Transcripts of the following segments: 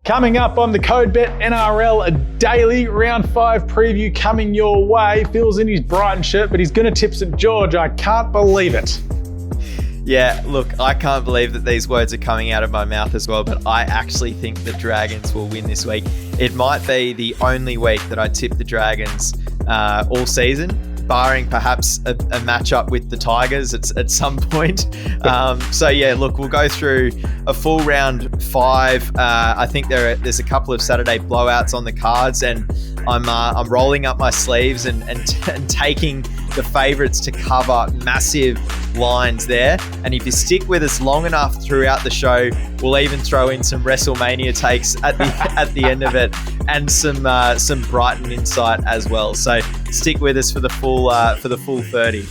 Coming up on the CodeBet NRL, a daily round 5 preview coming your way. Phil's in his Brighton shirt, but he's going to tip St George. I can't believe it. Yeah, look, I can't believe that these words are coming out of my mouth as well, but I actually think the Dragons will win this week. It might be the only week that I tip the Dragons all season, barring perhaps a matchup with the Tigers at some point. So yeah, look, we'll go through a full round 5. I think there's a couple of Saturday blowouts on the cards, and I'm rolling up my sleeves and taking the favourites to cover massive lines there. And if you stick with us long enough throughout the show, we'll even throw in some WrestleMania takes at the end of it, and some Brighton insight as well. So stick with us for the full 30.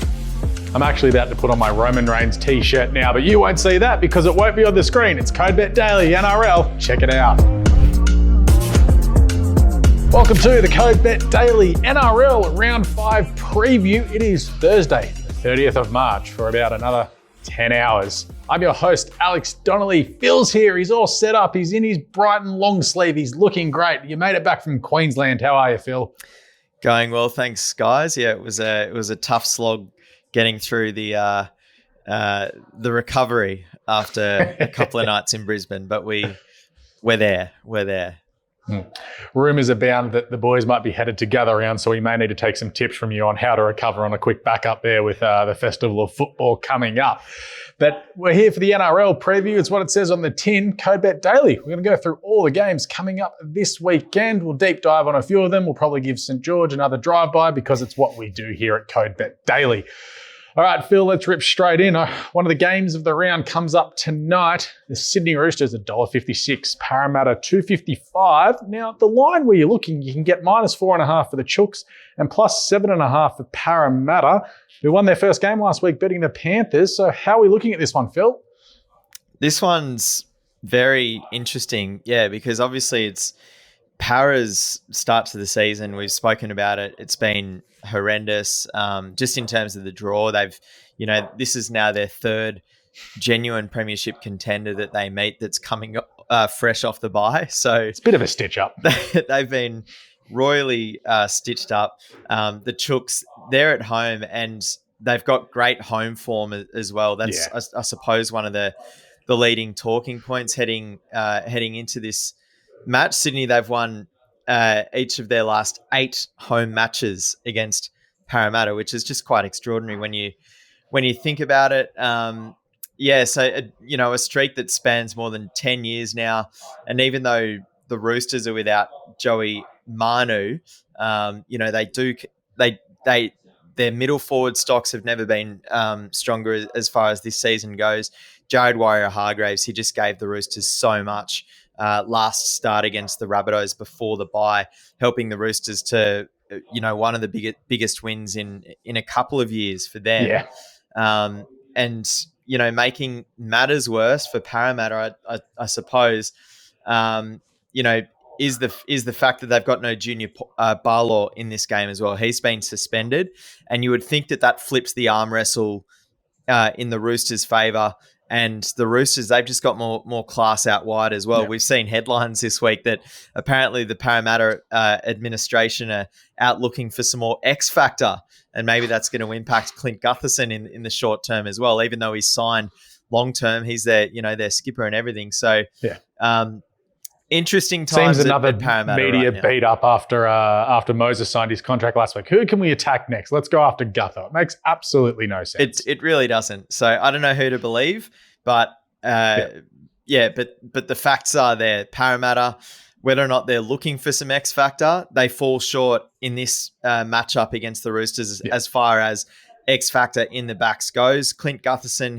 I'm actually about to put on my Roman Reigns t-shirt now, but you won't see that because it won't be on the screen. It's CodeBet Daily NRL. Check it out. Welcome to the CodeBet Daily NRL Round 5 preview. It is Thursday, the 30th of March, for about another 10 hours. I'm your host, Alex Donnelly. Phil's here. He's all set up. He's in his Brighton long sleeve. He's looking great. You made it back from Queensland. How are you, Phil? Going well, thanks, guys. Yeah, it was a tough slog getting through the recovery after a couple of nights in Brisbane, but we're there. Rumours abound that the boys might be headed to gather round, so we may need to take some tips from you on how to recover on a quick backup there with the Festival of Football coming up. But we're here for the NRL preview. It's what it says on the tin, CodeBet Daily. We're going to go through all the games coming up this weekend. We'll deep dive on a few of them. We'll probably give St George another drive-by because it's what we do here at CodeBet Daily. All right, Phil, let's rip straight in. One of the games of the round comes up tonight. The Sydney Roosters, $1.56. Parramatta, $2.55. Now, the line where you're looking, you can get -4.5 for the Chooks and +7.5 for Parramatta, who won their first game last week, beating the Panthers. So how are we looking at this one, Phil? This one's very interesting, yeah, because obviously it's Para's start to the season. We've spoken about it. It's been horrendous. Just in terms of the draw, this is now their third genuine premiership contender that they meet that's coming fresh off the bye. So it's a bit of a stitch up. They've been royally stitched up. The Chooks, they're at home and they've got great home form as well. That's, yeah, I suppose, one of the leading talking points heading into this match. Sydney, they've won each of their last 8 home matches against Parramatta, which is just quite extraordinary when you think about it. So a streak that spans more than 10 years now, and even though the Roosters are without Joey Manu, their middle forward stocks have never been stronger as far as this season goes. Jared Warrior-Hargreaves, he just gave the Roosters so much last start against the Rabbitohs before the bye, helping the Roosters to, one of the biggest wins in a couple of years for them. Yeah. And, making matters worse for Parramatta, I suppose, is the fact that they've got no Junior Barlaw in this game as well. He's been suspended, and you would think that flips the arm wrestle in the Roosters' favour. And the Roosters, they've just got more class out wide as well. Yeah. We've seen headlines this week that apparently the Parramatta administration are out looking for some more X factor, and maybe that's going to impact Clint Gutherson in the short term as well. Even though he's signed long term, he's their skipper and everything. So, yeah. Interesting times. Seems another at Parramatta media right beat up after Moses signed his contract last week. Who can we attack next? Let's go after Gutho. It makes absolutely no sense. It really doesn't. So I don't know who to believe, but but the facts are there. Parramatta, whether or not they're looking for some X factor, they fall short in this matchup against the Roosters as far as X factor in the backs goes. Clint Gutherson,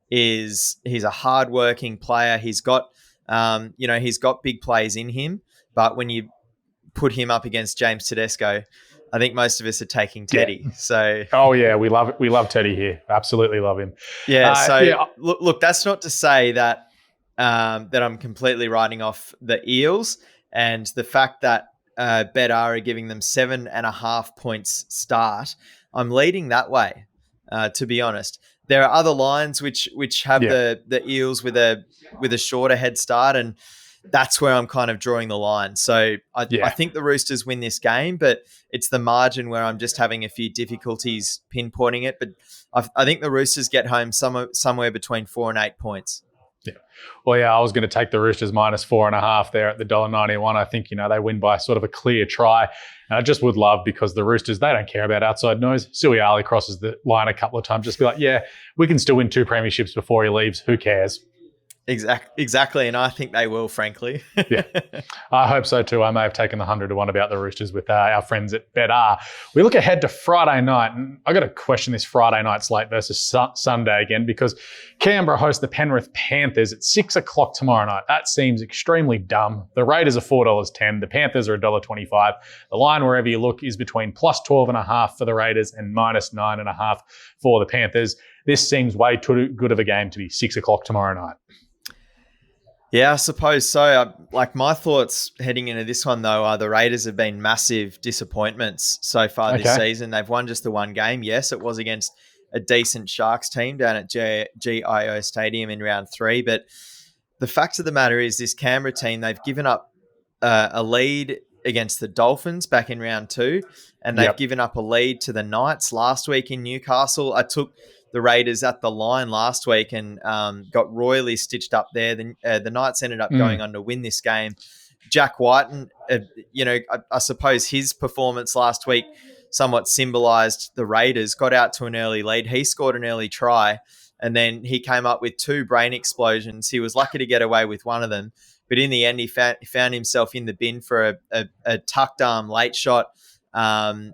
he's a hardworking player. He's got he's got big plays in him, but when you put him up against James Tedesco, I think most of us are taking Teddy. Yeah. So, we love Teddy here. Absolutely love him. Yeah. Look, that's not to say that that I'm completely writing off the Eels, and the fact that Bet-R are giving them 7.5 points start. I'm leading that way, to be honest. There are other lines which have the Eels with a shorter head start, and that's where I'm kind of drawing the line. So I think the Roosters win this game, but it's the margin where I'm just having a few difficulties pinpointing it. But I think the Roosters get home somewhere between 4 and 8 points. Yeah. Well, yeah, I was going to take the Roosters -4.5 there at the $1.91. I think, they win by sort of a clear try. And I just would love, because the Roosters, they don't care about outside noise. Suiali crosses the line a couple of times. Just be like, yeah, we can still win 2 premierships before he leaves. Who cares? Exactly, and I think they will, frankly. Yeah, I hope so too. I may have taken the 100-1 about the Roosters with our friends at BetR. We look ahead to Friday night, and I got to question this Friday night slate versus Sunday again, because Canberra host the Penrith Panthers at 6 o'clock tomorrow night. That seems extremely dumb. The Raiders are $4.10. The Panthers are $1.25. The line, wherever you look, is between +12.5 for the Raiders and -9.5 for the Panthers. This seems way too good of a game to be 6 o'clock tomorrow night. Yeah, I suppose so. My thoughts heading into this one, though, are the Raiders have been massive disappointments so far this season. They've won just the one game. Yes, it was against a decent Sharks team down at GIO Stadium in round 3. But the fact of the matter is this Canberra team, they've given up a lead against the Dolphins back in round 2, and they've given up a lead to the Knights last week in Newcastle. I took the Raiders at the line last week and got royally stitched up there. The Knights ended up going on to win this game. Jack Whiten, I suppose his performance last week somewhat symbolised the Raiders, got out to an early lead. He scored an early try, and then he came up with 2 brain explosions. He was lucky to get away with one of them, but in the end, he found himself in the bin for a tucked arm late shot on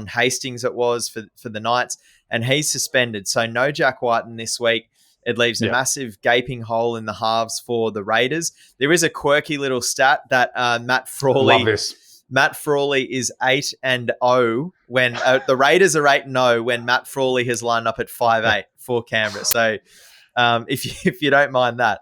Hastings. It was for the Knights. And he's suspended. So no Jack Whiten this week. It leaves a massive gaping hole in the halves for the Raiders. There is a quirky little stat that Matt Frawley. Love this. Matt Frawley is 8-0 when the Raiders are 8-0 when Matt Frawley has lined up at 5-8 for Canberra. So if you don't mind that,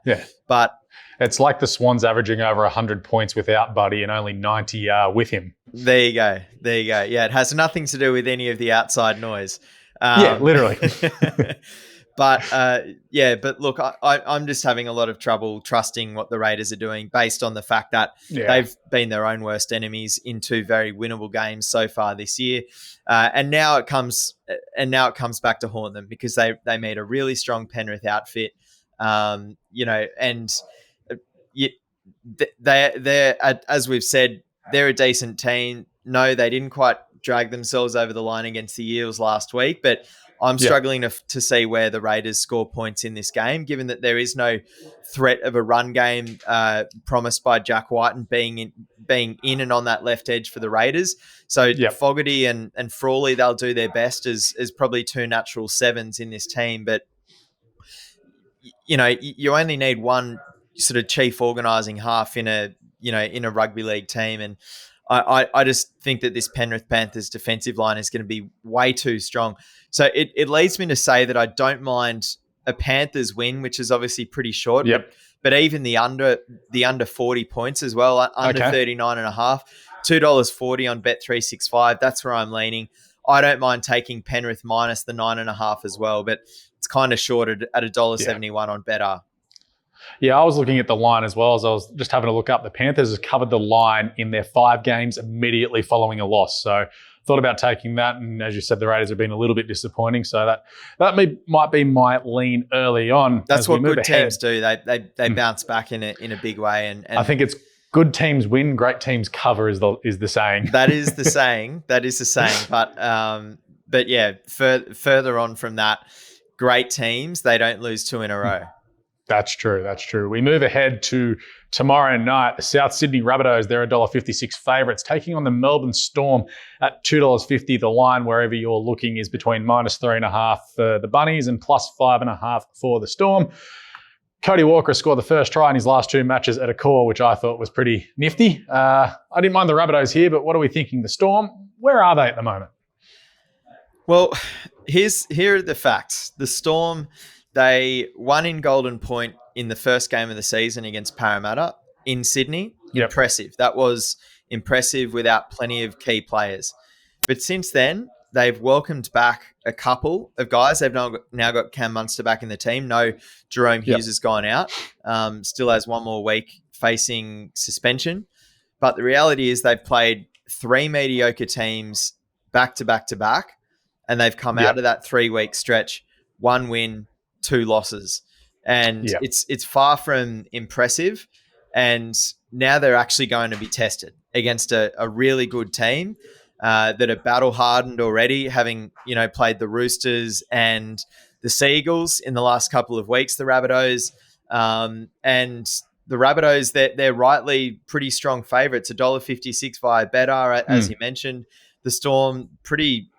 but it's like the Swans averaging over 100 points without Buddy and only 90 with him. There you go. Yeah, it has nothing to do with any of the outside noise. Literally. But look, I'm just having a lot of trouble trusting what the Raiders are doing based on the fact that they've been their own worst enemies in 2 very winnable games so far this year, and now it comes back to haunt them because they meet a really strong Penrith outfit, they're as we've said, they're a decent team. No, they didn't quite drag themselves over the line against the Eels last week, but I'm struggling to see where the Raiders score points in this game, given that there is no threat of a run game promised by Jack Whiten being in and on that left edge for the Raiders. So Fogarty and Frawley, they'll do their best as probably 2 natural 7s in this team, but you only need one sort of chief organising half in a rugby league team, and I just think that this Penrith Panthers defensive line is going to be way too strong. So it leads me to say that I don't mind a Panthers win, which is obviously pretty short, but even the under 40 points as well, under 39.5, $2.40 on Bet365. That's where I'm leaning. I don't mind taking Penrith minus the 9.5 as well, but it's kind of shorted at $1.71 on BetR. Yeah, I was looking at the line as well as I was just having a look up. The Panthers have covered the line in their 5 games immediately following a loss. So thought about taking that. And as you said, the Raiders have been a little bit disappointing. So that might be my lean early on. That's what good teams do. They bounce back in a big way. And I think it's good teams win, great teams cover is the saying. That is the saying. But yeah, further on from that, great teams, they don't lose 2 in a row. That's true. We move ahead to tomorrow night. The South Sydney Rabbitohs, they're $1.56 favourites, taking on the Melbourne Storm at $2.50. The line, wherever you're looking, is between -3.5 for the Bunnies and +5.5 for the Storm. Cody Walker scored the first try in his last 2 matches at a core, which I thought was pretty nifty. I didn't mind the Rabbitohs here, but what are we thinking? The Storm, where are they at the moment? Well, here are the facts. The Storm, they won in Golden Point in the first game of the season against Parramatta in Sydney. Impressive. That was impressive without plenty of key players. But since then, they've welcomed back a couple of guys. They've now got Cam Munster back in the team. No, Jerome Hughes has gone out. Still has one more week facing suspension. But the reality is they've played 3 mediocre teams back to back to back, and they've come out of that 3-week stretch, 1 win, 2 losses. And it's far from impressive. And now they're actually going to be tested against a really good team that are battle hardened already, having played the Roosters and the Seagulls in the last couple of weeks. The Rabbitohs and the Rabbitohs, they're rightly pretty strong favourites, $1.56 via Betr, as you mentioned. The Storm, pretty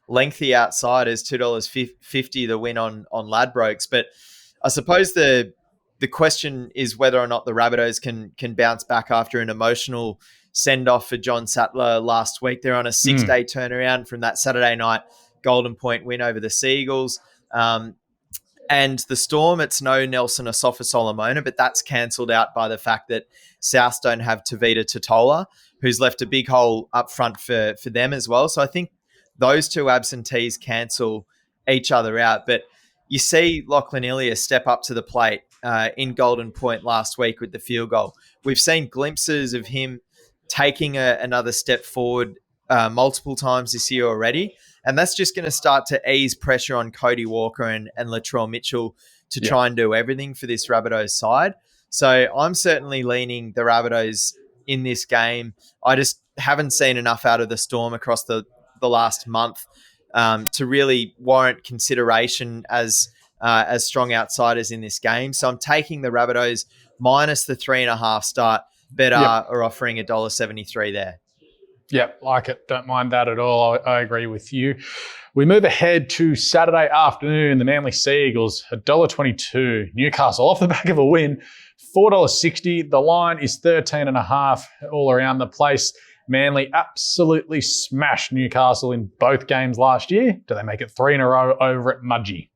lengthy outsiders, $2.50 the win on Ladbrokes. But I suppose the question is whether or not the Rabbitohs can bounce back after an emotional send-off for John Sattler last week. They're on a 6-day turnaround from that Saturday night Golden Point win over the Seagulls. And the Storm, it's no Nelson Asofa-Solomona, but that's cancelled out by the fact that South don't have Tavita Totola, who's left a big hole up front for them as well. So I think those 2 absentees cancel each other out. But you see Lachlan Ilias step up to the plate in Golden Point last week with the field goal. We've seen glimpses of him taking another step forward multiple times this year already. And that's just going to start to ease pressure on Cody Walker and Latrell Mitchell to try and do everything for this Rabbitohs side. So I'm certainly leaning the Rabbitohs in this game. I just haven't seen enough out of the Storm across the last month to really warrant consideration as strong outsiders in this game. So I'm taking the Rabbitohs minus the 3.5 start. Betr are offering $1.73 there. Yep, like it. Don't mind that at all. I agree with you. We move ahead to Saturday afternoon. The Manly Seagulls, $1.22. Newcastle off the back of a win, $4.60. The line is 13.5 all around the place. Manly absolutely smashed Newcastle in both games last year. Do they make it 3 in a row over at Mudgee?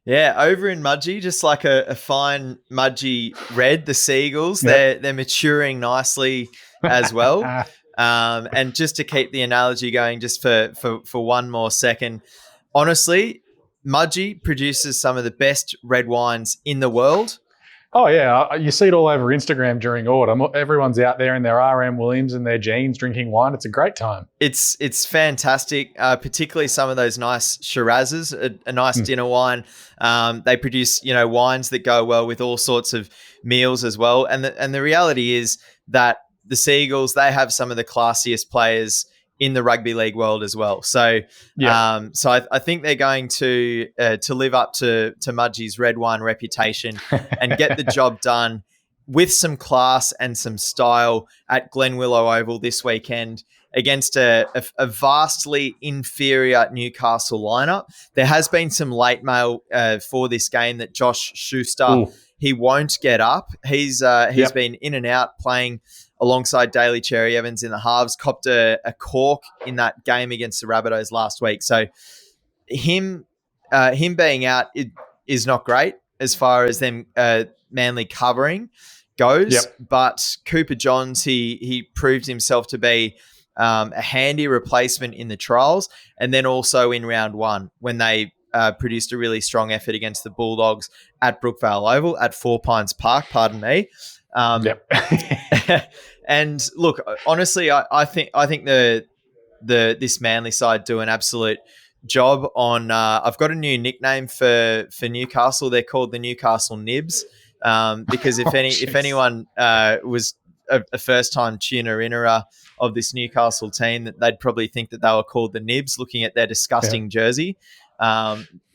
Yeah, over in Mudgee, just like a fine Mudgee red, the Seagulls, they're maturing nicely as well. And just to keep the analogy going just for one more second, honestly, Mudgee produces some of the best red wines in the world. Oh, yeah. You see it all over Instagram during autumn. Everyone's out there in their RM Williams and their jeans drinking wine. It's a great time. It's fantastic, particularly some of those nice Shirazes, a nice dinner wine. They produce, wines that go well with all sorts of meals as well. And the reality is that the Seagulls, they have some of the classiest players in the rugby league world as well. So, I think they're going to live up to Mudgee's red wine reputation and get the job done with some class and some style at Glen Willow Oval this weekend against a vastly inferior Newcastle lineup. There has been some late mail for this game that Josh Schuster, he won't get up. He's been in and out playing alongside Daly Cherry Evans in the halves, copped a cork in that game against the Rabbitohs last week. So him being out is not great as far as them Manly covering goes. But Cooper Johns, he proved himself to be a handy replacement in the trials, and then also in round 1 when they produced a really strong effort against the Bulldogs at Brookvale Oval at Four Pines Park. Pardon me. And look, honestly, I think this Manly side do an absolute job on. I've got a new nickname for Newcastle. They're called the Newcastle Nibs, because if anyone was a first time tuner-innerer of this Newcastle team, that they'd probably think that they were called the Nibs, looking at their disgusting jersey.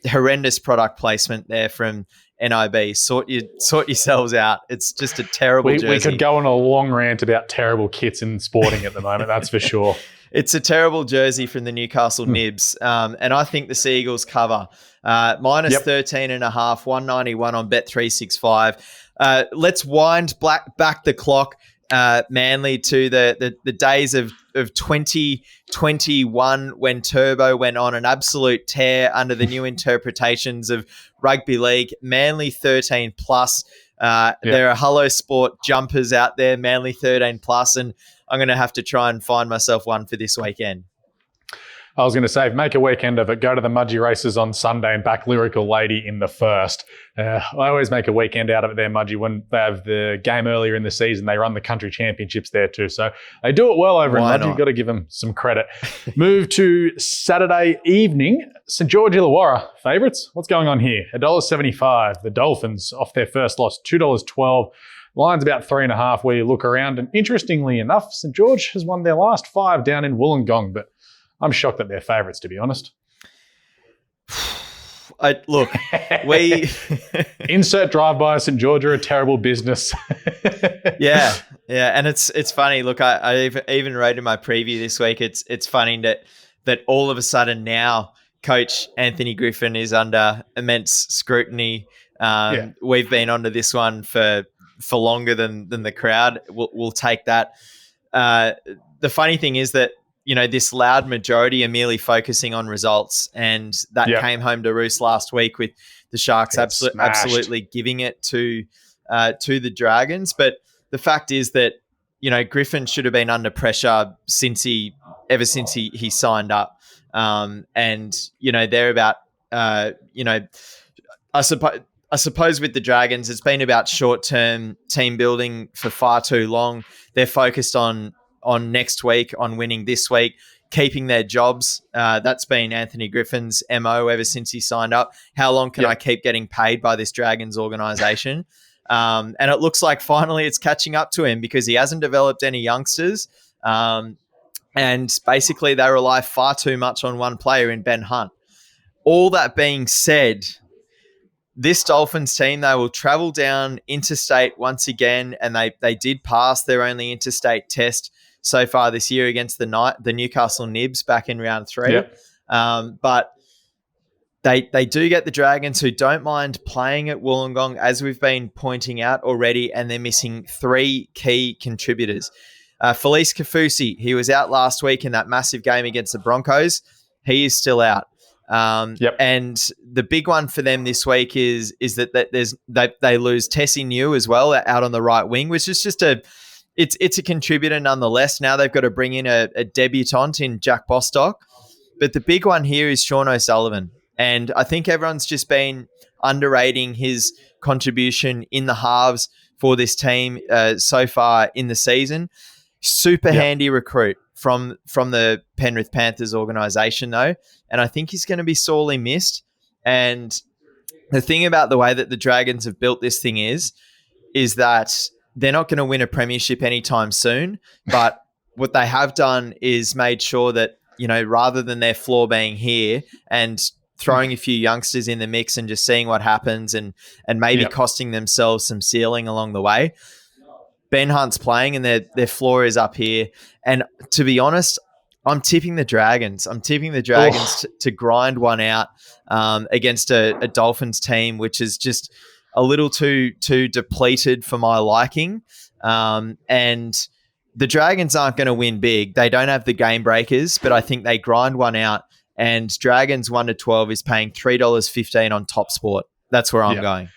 Horrendous product placement there from NIB. Sort yourselves out. It's just a terrible jersey. We could go on a long rant about terrible kits in sporting at the moment, that's for sure. It's a terrible jersey from the Newcastle Nibs. And I think the Seagulls cover. Minus 13.5, 191 on Bet365. Let's wind back the clock, Manly, to the days of 2021 when Turbo went on an absolute tear under the new interpretations of rugby league. Manly 13 plus. There are Hello Sport jumpers out there, Manly 13 plus, and I'm going to have to try and find myself one for this weekend. I was going to say, make a weekend of it. Go to the Mudgee races on Sunday and back Lyrical Lady in the first. I always make a weekend out of it there, Mudgee. When they have the game earlier in the season, they run the country championships there too. So they do it well over in Mudgee. You've got to give them some credit. Move to Saturday evening. St George Illawarra favourites. What's going on here? $1.75. The Dolphins off their first loss, $2.12. Line's about 3.5 where you look around. And interestingly enough, St George has won their last 5 down in Wollongong, but I'm shocked that they're favourites, to be honest. We insert drive-by. St George are a terrible business. yeah, and it's funny. Look, I even wrote in my preview this week. It's funny that all of a sudden now Coach Anthony Griffin is under immense scrutiny. We've been onto this one for longer than the crowd. We'll take that. The funny thing is that, this loud majority are merely focusing on results, and that came home to roost last week with the Sharks absolutely giving it to the Dragons. But the fact is that, Griffin should have been under pressure ever since he signed up. And they're about, I suppose with the Dragons, it's been about short-term team building for far too long. They're focused on next week, on winning this week, keeping their jobs. That's been Anthony Griffin's MO ever since he signed up. How long can I keep getting paid by this Dragons organisation? And it looks like finally it's catching up to him because he hasn't developed any youngsters. And basically they rely far too much on one player in Ben Hunt. All that being said, this Dolphins team, they will travel down interstate once again, and they did pass their only interstate test so far this year against the Newcastle Nibs back in round 3. Yep. But they do get the Dragons, who don't mind playing at Wollongong, as we've been pointing out already, and they're missing 3 key contributors. Felice Kafusi, he was out last week in that massive game against the Broncos. He is still out. And the big one for them this week is that they lose Tessie New as well out on the right wing, which is just it's a contributor nonetheless. Now they've got to bring in a debutant in Jack Bostock. But the big one here is Sean O'Sullivan. And I think everyone's just been underrating his contribution in the halves for this team so far in the season. Super handy recruit from the Penrith Panthers organisation, though. And I think he's going to be sorely missed. And the thing about the way that the Dragons have built this thing is that they're not going to win a premiership anytime soon. But what they have done is made sure that, rather than their floor being here and throwing a few youngsters in the mix and just seeing what happens and maybe costing themselves some ceiling along the way, Ben Hunt's playing and their floor is up here. And to be honest, I'm tipping the Dragons. To grind one out against a Dolphins team, which is just a little too depleted for my liking. And the Dragons aren't going to win big. They don't have the game breakers, but I think they grind one out. And Dragons 1-12 is paying $3.15 on Top Sport. That's where I'm going.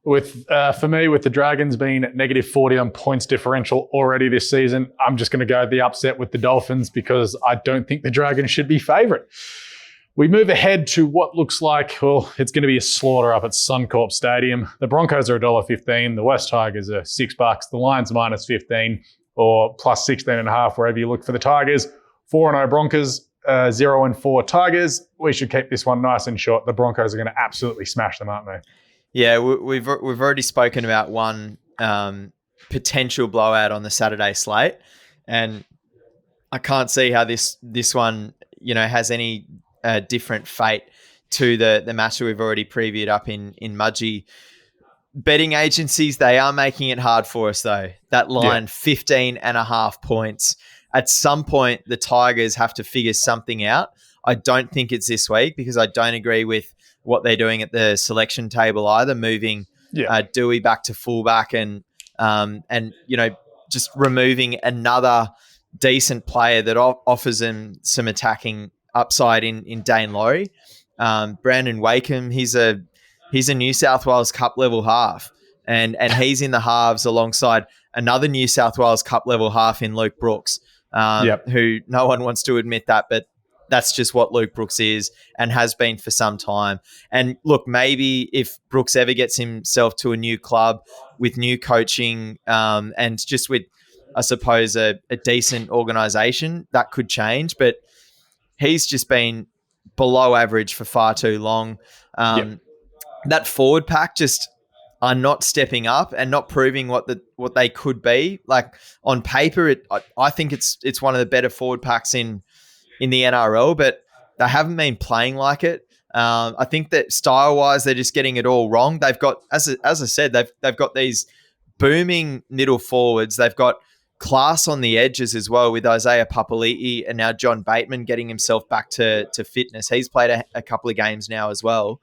For me, with the Dragons being at -40 on points differential already this season, I'm just going to go the upset with the Dolphins because I don't think the Dragons should be favourite. We move ahead to what looks like, it's going to be a slaughter up at Suncorp Stadium. The Broncos are $1.15. The West Tigers are $6. The Lions -15 or plus 16.5 wherever you look for the Tigers. 4-0 Broncos, 0-4 Tigers. We should keep this one nice and short. The Broncos are going to absolutely smash them, aren't they? Yeah, we've already spoken about one potential blowout on the Saturday slate, and I can't see how this one has any different fate to the match that we've already previewed up in Mudgee. Betting agencies, they are making it hard for us though. That line, 15.5 points. At some point, the Tigers have to figure something out. I don't think it's this week because I don't agree with what they're doing at the selection table either, moving Dewey back to fullback and just removing another decent player that offers them some attacking upside in Dane Laurie. Brandon Wakeham, he's a New South Wales Cup level half, and he's in the halves alongside another New South Wales Cup level half in Luke Brooks, who no one wants to admit that, but that's just what Luke Brooks is and has been for some time. And look, maybe if Brooks ever gets himself to a new club with new coaching and just with, I suppose, a decent organisation, that could change. But he's just been below average for far too long. That forward pack just are not stepping up and not proving what they could be. Like on paper, I think it's one of the better forward packs in the NRL, but they haven't been playing like it. I think that style-wise, they're just getting it all wrong. They've got, as I said, they've got these booming middle forwards. They've got class on the edges as well with Isaiah Papali'i and now John Bateman getting himself back to fitness. He's played a couple of games now as well.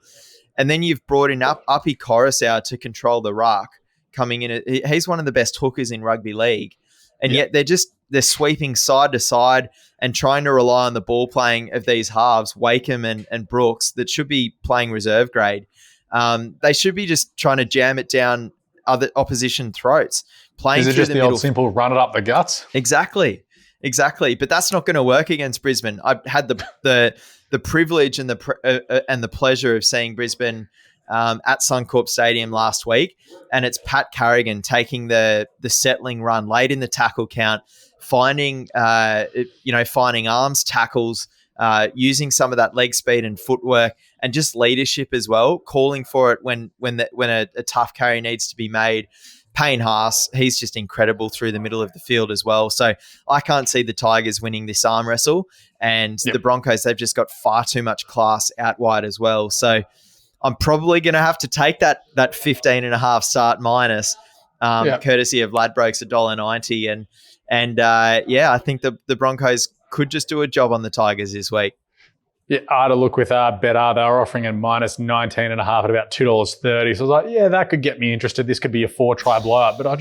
And then you've brought in Uppy Coruscant to control the ruck coming in. He's one of the best hookers in rugby league. And yet they're sweeping side to side and trying to rely on the ball playing of these halves, Wakeham and Brooks, that should be playing reserve grade. They should be just trying to jam it down other opposition throats. Playing Is it just the old simple run it up the guts? Exactly. But that's not going to work against Brisbane. I had the privilege and the pleasure of seeing Brisbane at Suncorp Stadium last week, and it's Pat Carrigan taking the settling run late in the tackle count, finding arms, tackles, using some of that leg speed and footwork, and just leadership as well, calling for it when a tough carry needs to be made. Payne Haas, he's just incredible through the middle of the field as well. So I can't see the Tigers winning this arm wrestle. And the Broncos, they've just got far too much class out wide as well. So I'm probably going to have to take that 15.5 start minus, courtesy of Ladbrokes $1.90. And I think the Broncos could just do a job on the Tigers this week. Yeah, I had a look with Better. They were offering a minus 19.5 at about $2.30. So I was like, that could get me interested. This could be a 4-try blowout. But I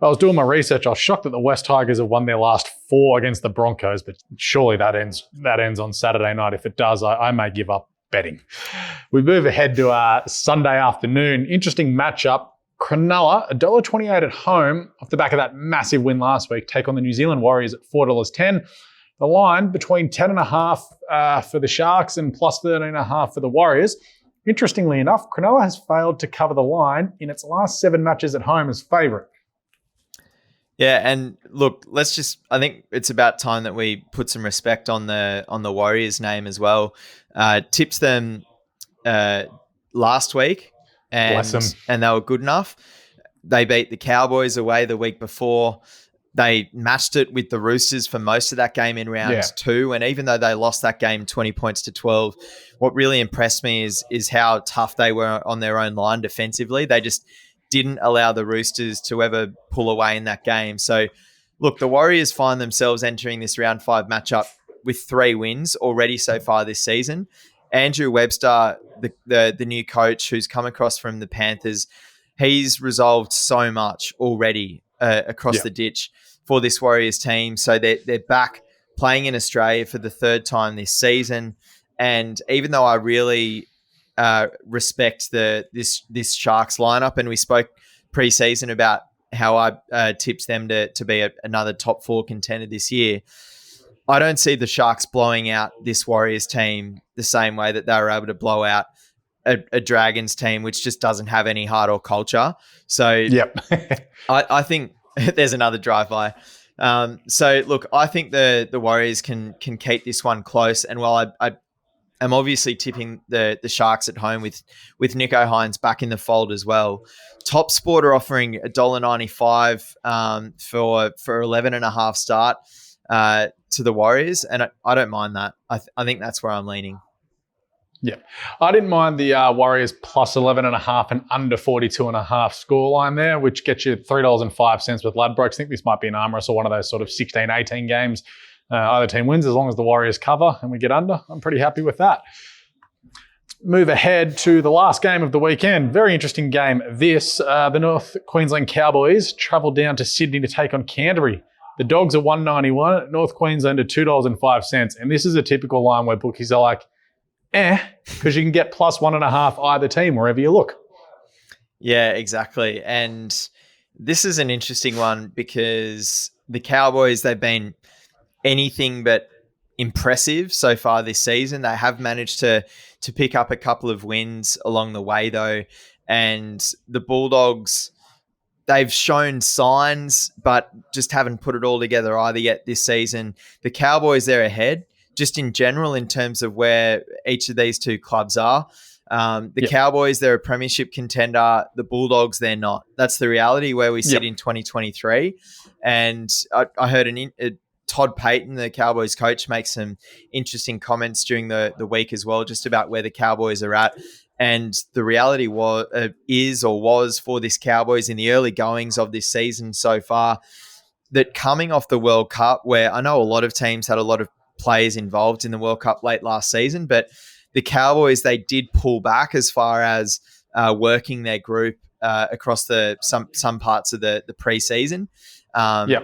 was doing my research. I was shocked that the West Tigers have won their last 4 against the Broncos. But surely that ends on Saturday night. If it does, I may give up betting. We move ahead to Sunday afternoon. Interesting matchup. Cronulla, $1.28 at home off the back of that massive win last week. Take on the New Zealand Warriors at $4.10. The line between 10.5 for the Sharks and plus 13.5 for the Warriors. Interestingly enough, Cronulla has failed to cover the line in its last 7 matches at home as favourite. Yeah, and look, I think it's about time that we put some respect on the Warriors' name as well. Tipped them last week, and they were good enough. They beat the Cowboys away the week before. They matched it with the Roosters for most of that game in round 2. And even though they lost that game 20 points to 12, what really impressed me is how tough they were on their own line defensively. They just didn't allow the Roosters to ever pull away in that game. So, look, the Warriors find themselves entering this round 5 matchup with 3 wins already so far this season. Andrew Webster, the new coach who's come across from the Panthers, he's resolved so much already across the ditch for this Warriors team. So they're back playing in Australia for the 3rd time this season. And even though I really respect this Sharks lineup, and we spoke pre-season about how I tipped them to be another top 4 contender this year, I don't see the Sharks blowing out this Warriors team the same way that they were able to blow out a Dragons team, which just doesn't have any heart or culture. So I think there's another drive-by. So look, I think the Warriors can keep this one close. And while I am obviously tipping the Sharks at home with Nico Hines back in the fold as well, Top Sport are offering $1.95 for 11.5 start to the Warriors, and I don't mind that. I think that's where I'm leaning. Yeah, I didn't mind the Warriors plus 11.5 and under 42.5 scoreline there, which gets you $3.05 with Ladbrokes. I think this might be an arm wrestle, one of those sort of 16-18 games. Either team wins as long as the Warriors cover and we get under. I'm pretty happy with that. Move ahead to the last game of the weekend. Very interesting game. The North Queensland Cowboys travel down to Sydney to take on Canterbury. The Dogs are $1.91, North Queensland are $2.05. And this is a typical line where bookies are like, because you can get plus 1.5 either team wherever you look. Yeah, exactly. And this is an interesting one because the Cowboys, they've been anything but impressive so far this season. They have managed to pick up a couple of wins along the way, though. And the Bulldogs, they've shown signs, but just haven't put it all together either yet this season. The Cowboys, they're ahead, just in general, in terms of where each of these two clubs are. The Cowboys, they're a premiership contender. The Bulldogs, they're not. That's the reality where we sit in 2023. And I heard Todd Payton, the Cowboys coach, make some interesting comments during the week as well, just about where the Cowboys are at. And the reality was for this Cowboys in the early goings of this season so far, that coming off the World Cup, where I know a lot of teams had a lot of players involved in the World Cup late last season, but the Cowboys, they did pull back as far as working their group across some parts of the preseason.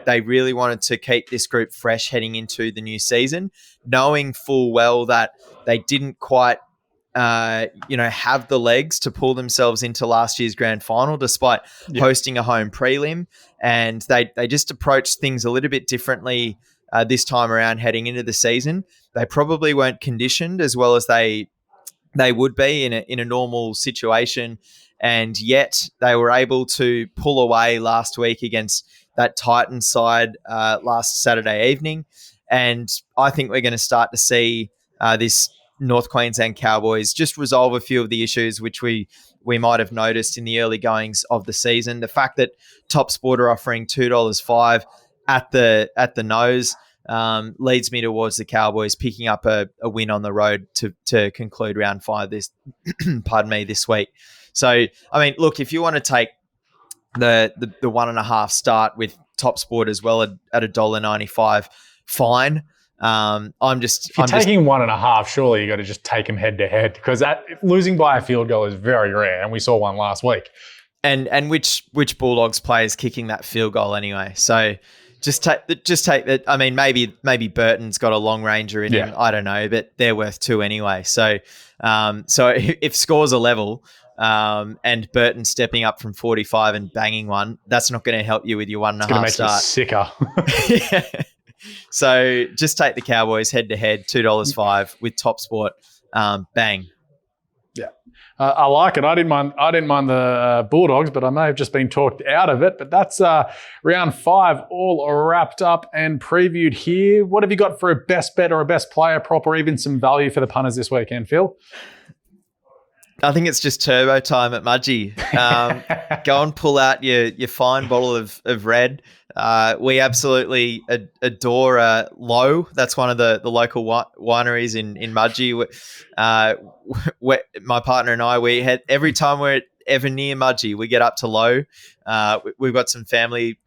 They really wanted to keep this group fresh heading into the new season, knowing full well that they didn't quite have the legs to pull themselves into last year's grand final, despite hosting a home prelim. And they just approached things a little bit differently this time around heading into the season. They probably weren't conditioned as well as they would be in a normal situation. And yet they were able to pull away last week against that Titans side last Saturday evening. And I think we're going to start to see this North Queensland Cowboys just resolve a few of the issues which we might have noticed in the early goings of the season. The fact that Top Sport are offering $2.05 at the nose leads me towards the Cowboys picking up a win on the road to conclude round 5 this this week. So, I mean, look, if you want to take the 1.5 start with Top Sport as well at $1.95, fine. If you're taking 1.5, surely you got to just take them head to head, because losing by a field goal is very rare, and we saw one last week. And which Bulldogs players kicking that field goal anyway? So just take that. I mean, maybe Burton's got a long ranger in him. I don't know, but they're worth 2 anyway. So if scores are level, and Burton stepping up from 45 and banging one, that's not going to help you with your 1.5 start. It's going to make you sicker. Yeah. So just take the Cowboys head to head, $2.05 with Top Sport. Bang. Yeah, I like it. I didn't mind the Bulldogs, but I may have just been talked out of it. But that's round 5 all wrapped up and previewed here. What have you got for a best bet or a best player prop, or even some value for the punters this weekend, Phil? I think it's just turbo time at Mudgee. Go and pull out your fine bottle of red. We absolutely adore Low. That's one of the local wineries in Mudgee. My partner and I, we had every time we're ever near Mudgee, we get up to Low. We've got some family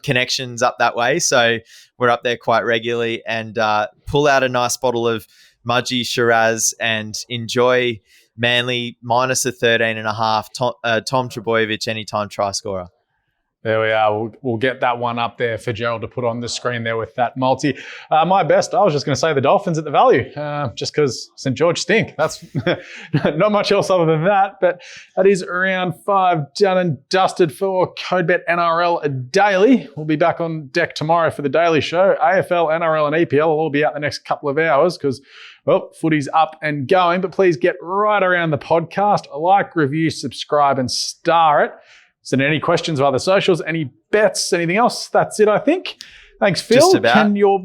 connections up that way, so we're up there quite regularly and pull out a nice bottle of Mudgee Shiraz and enjoy Manly minus a 13.5. Tom Trbojevic anytime try scorer. There we are. We'll get that one up there for Gerald to put on the screen there with that multi. My best, I was just going to say the Dolphins at the value, just because St. George stink. That's not much else other than that. But that is round 5 done and dusted for CodeBet NRL Daily. We'll be back on deck tomorrow for the Daily Show. AFL, NRL and EPL will all be out the next couple of hours because, well, footy's up and going. But please get right around the podcast. Like, review, subscribe and star it. Send any questions via the socials, any bets, anything else. That's it, I think. Thanks, Phil. Just about. Can your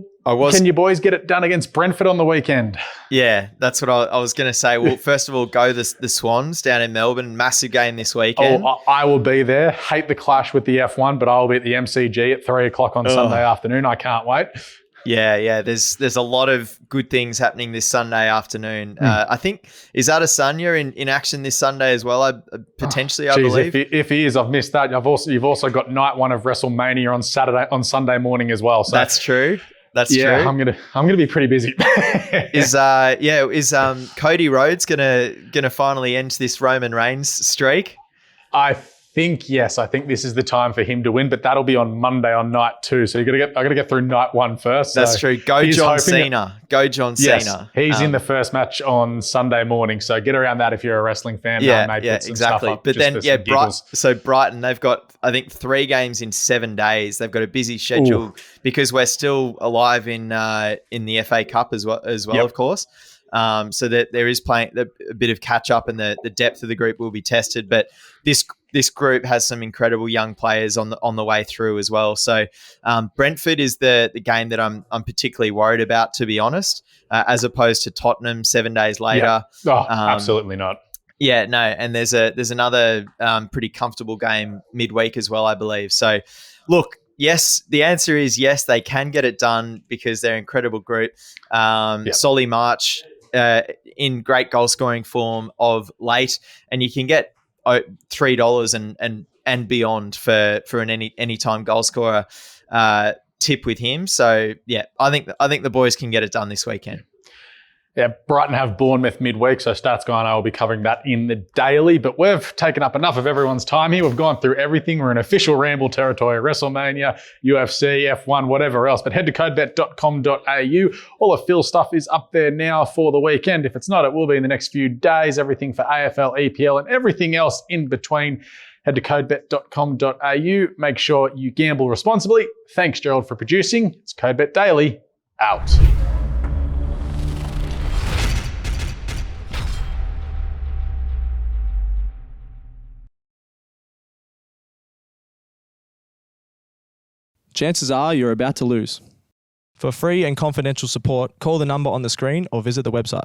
boys get it done against Brentford on the weekend? Yeah, that's what I was going to say. Well, first of all, go the Swans down in Melbourne. Massive game this weekend. Oh, I will be there. Hate the clash with the F1, but I'll be at the MCG at 3 o'clock on Sunday afternoon. I can't wait. Yeah. There's a lot of good things happening this Sunday afternoon. I think, is Adesanya in action this Sunday as well? I believe. If he is, I've missed that. You've also got night 1 of WrestleMania on Sunday morning as well. So that's true. That's true. I'm gonna be pretty busy. Is Cody Rhodes gonna finally end this Roman Reigns streak? I think, yes, I think this is the time for him to win, but that'll be on Monday on night 2. So I got to get through night 1 first. That's so true. Go John Cena. Go John yes, Cena. He's in the first match on Sunday morning. So get around that if you're a wrestling fan. Exactly. But then, so Brighton, they've got, I think, 3 games in 7 days. They've got a busy schedule because we're still alive in the FA Cup as well, of course. So that there is playing a bit of catch up, and the depth of the group will be tested. But this group has some incredible young players on the way through as well. So Brentford is the game that I'm particularly worried about, to be honest, as opposed to Tottenham 7 days later. Yeah. Absolutely not. Yeah, no, and there's another pretty comfortable game midweek as well, I believe. So, look. Yes, the answer is yes, they can get it done because they're an incredible group. Solly March in great goal scoring form of late, and you can get $3 and beyond for an anytime goal scorer tip with him. So yeah, I think the boys can get it done this weekend. Yeah, Brighton have Bournemouth midweek, so Stats Guy and I will be covering that in the daily. But we've taken up enough of everyone's time here. We've gone through everything. We're in official ramble territory, WrestleMania, UFC, F1, whatever else. But head to codebet.com.au. All of Phil's stuff is up there now for the weekend. If it's not, it will be in the next few days. Everything for AFL, EPL, and everything else in between. Head to codebet.com.au. Make sure you gamble responsibly. Thanks, Gerald, for producing. It's CodeBet Daily, out. Chances are you're about to lose. For free and confidential support, call the number on the screen or visit the website.